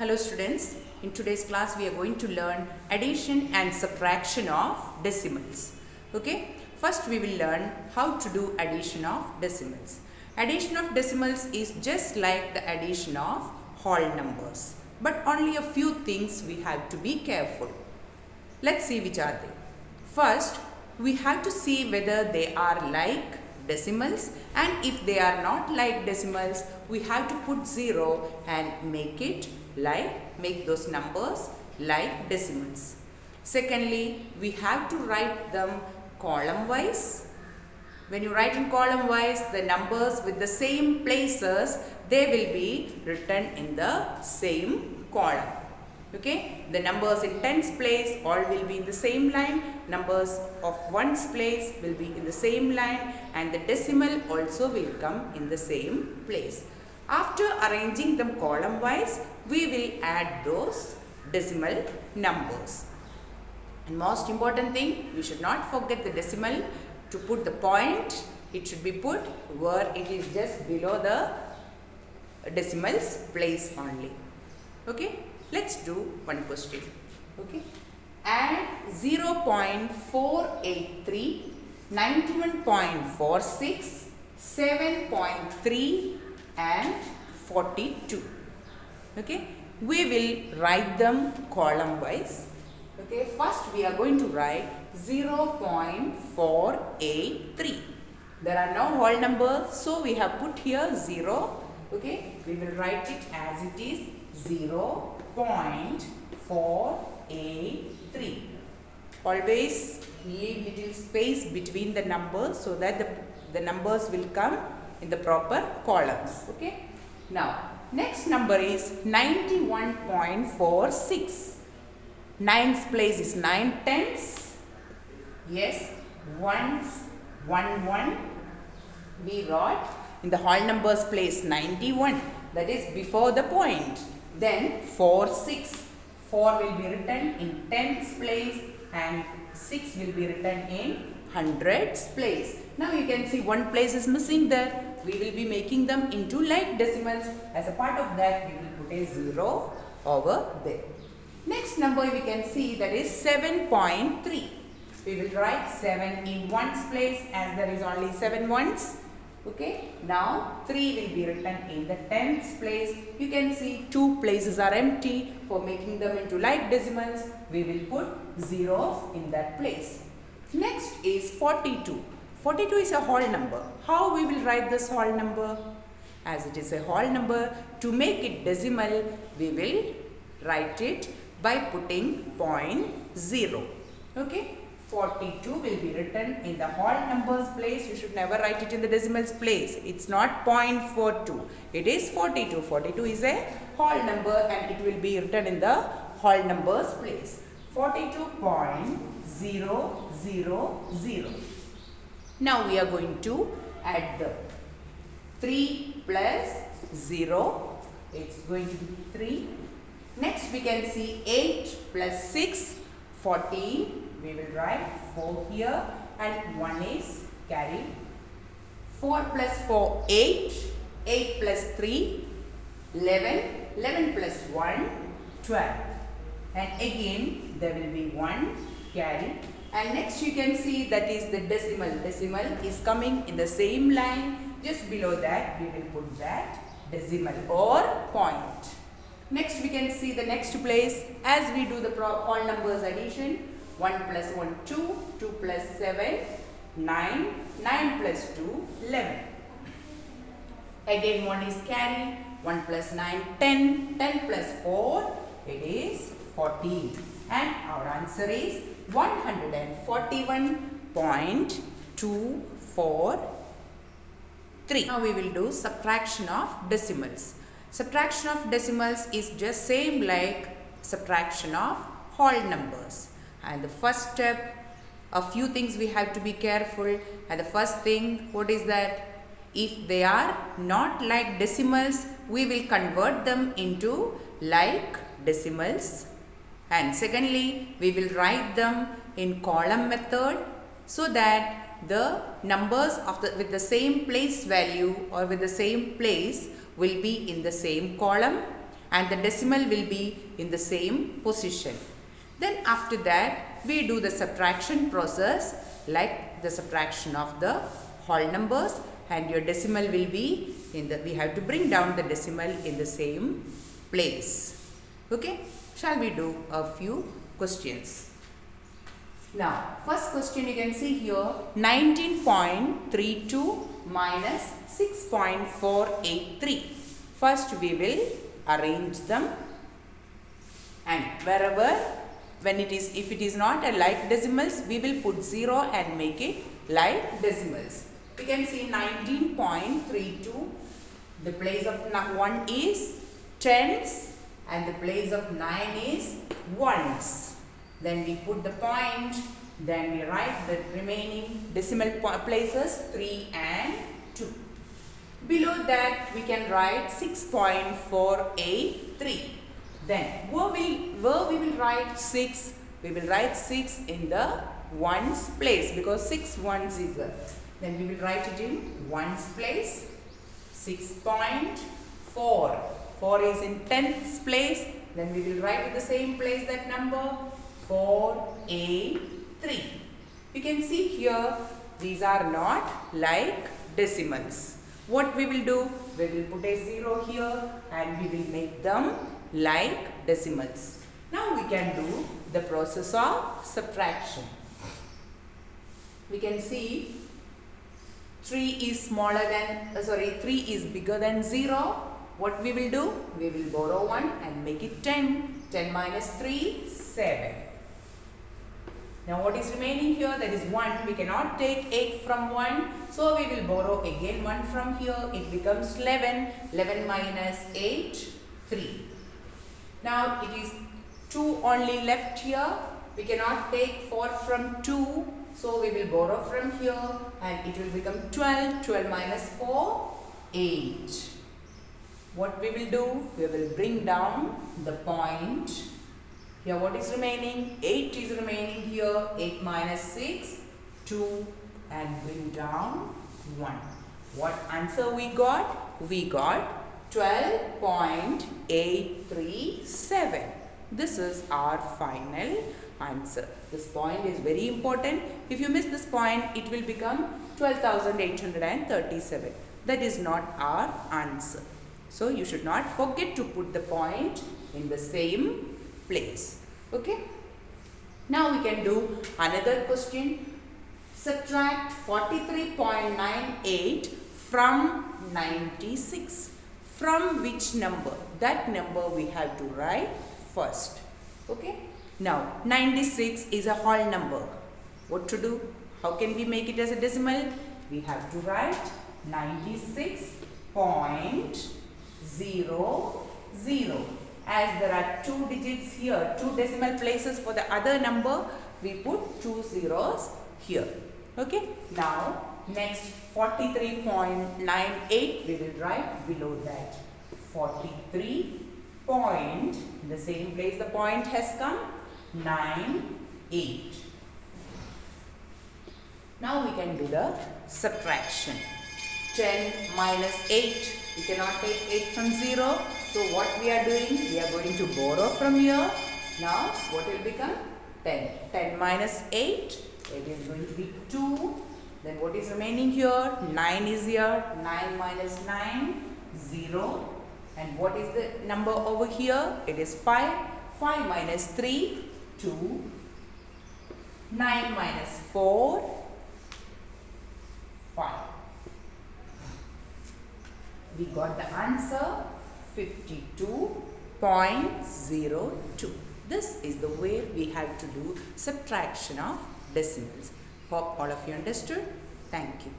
Hello students, in today's class we are going to learn addition and subtraction of decimals. Okay, first we will learn how to do addition of decimals. Addition of decimals is just like the addition of whole numbers, but only a few things we have to be careful. Let's see which are they. First, we have to see whether they are like decimals, and if they are not like decimals, we have to put 0 and make those numbers like decimals. Secondly, we have to write them column wise. When you write in column wise, the numbers with the same places, they will be written in the same column. Okay, the numbers in tens place all will be in the same line, numbers of ones place will be in the same line, and the decimal also will come in the same place. After arranging them column wise, we will add those decimal numbers. And most important thing, we should not forget the decimal. To put the point, it should be put where it is just below the decimals place only. Okay. Let's do one question. Okay. Add 0.483, 91.46, 7.3 and 42. Okay. We will write them column wise. Okay. First we are going to write 0.483. There are no whole numbers, so we have put here 0. Okay. We will write it as it is 0.483. Always leave little space between the numbers so that the numbers will come in the proper columns. Okay. Now, next number is 91.46. Nines place is 9 tenths. Yes, ones, 1, 1. We wrote in the whole numbers place 91. That is before the point. Then 4, 6. 4 will be written in tens place and 6 will be written in hundreds place. Now you can see one place is missing there. We will be making them into like decimals. As a part of that, we will put a 0 over there. Next number we can see, that is 7.3. We will write 7 in ones place as there is only 7 ones. Okay, now 3 will be written in the tens place. You can see 2 places are empty. For making them into like decimals, we will put zeros in that place. Next is 42. 42 is a whole number. How we will write this whole number? As it is a whole number, to make it decimal, we will write it by putting 0.0. Okay. 42 will be written in the whole numbers place. You should never write it in the decimals place. It's not 0.42. It is 42. 42 is a whole number and it will be written in the whole numbers place. 42.000. Now we are going to add the 3 plus 0. It's going to be 3. Next we can see 8 plus 6, 14. We will write 4 here and 1 is carried. 4 plus 4, 8. 8 plus 3, 11. 11 plus 1, 12. And again there will be 1 carried. And next you can see that is the decimal. Decimal is coming in the same line. Just below that we will put that decimal or point. Next we can see the next place as we do the all numbers addition. 1 plus 1, 2, 2 plus 7, 9, 9 plus 2, 11. Again 1 is carried, 1 plus 9, 10, 10 plus 4, it is 14. And our answer is 141.243. Now we will do subtraction of decimals. Subtraction of decimals is just same like subtraction of whole numbers. And the first step, a few things we have to be careful. And the first thing, what is that? If they are not like decimals, we will convert them into like decimals. And secondly, we will write them in column method so that the numbers of with the same place value or with the same place will be in the same column. and the decimal will be in the same position. Then after that we do the subtraction process, like the subtraction of the whole numbers, and your decimal will be in the, we have to bring down the decimal in the same place. Okay, shall we do a few questions? Now first question you can see here, 19.32 minus 6.483. First we will arrange them, and wherever, when it is, if it is not a like decimals, we will put 0 and make it like decimals. We can see 19.32, the place of 1 is tens and the place of 9 is ones. Then we put the point, then we write the remaining decimal places 3 and 2. Below that we can write 6.483. Then where we will write 6, we will write 6 in the ones place, because 6 ones is there. Then we will write it in ones place. 6.4, 4 is in tens place, then we will write in the same place that number 483. You can see here these are not like decimals. What we will do? We will put a 0 here and we will make them like decimals. Now we can do the process of subtraction. We can see 3 is smaller than, 3 is bigger than 0. What we will do? We will borrow 1 and make it 10. 10 minus 3, 7. Now what is remaining here? That is 1. We cannot take 8 from 1. So we will borrow again 1 from here. It becomes 11. 11 minus 8, 3. Now it is 2 only left here. We cannot take 4 from 2. So we will borrow from here and it will become 12. 12 minus 4, 8. What we will do? We will bring down the point. Here what is remaining? 8 is remaining here. 8 minus 6, 2, and bring down 1. What answer we got? We got 12.837. This is our final answer. This point is very important. If you miss this point, it will become 12,837. That is not our answer. So you should not forget to put the point in the same place. Okay. Now we can do another question. Subtract 43.98 from 96. From which number? That number we have to write first. Okay. Now 96 is a whole number. What to do? How can we make it as a decimal? We have to write 96.00. As there are 2 digits here, 2 decimal places for the other number, we put 2 zeros here. Okay. Now next 43.98 we will write below that. 43 point, in the same place the point has come, 98. Now we can do the subtraction. 10 minus 8. We cannot take 8 from 0. So what we are doing? We are going to borrow from here. Now what will become? 10. 10 minus 8. It is going to be 2. Then what is remaining here? 9 is here. 9 minus 9, 0. And what is the number over here? It is 5. 5 minus 3, 2. 9 minus 4, 5. We got the answer 52.02. This is the way we have to do subtraction of decimals. Hope all of you understood. Thank you.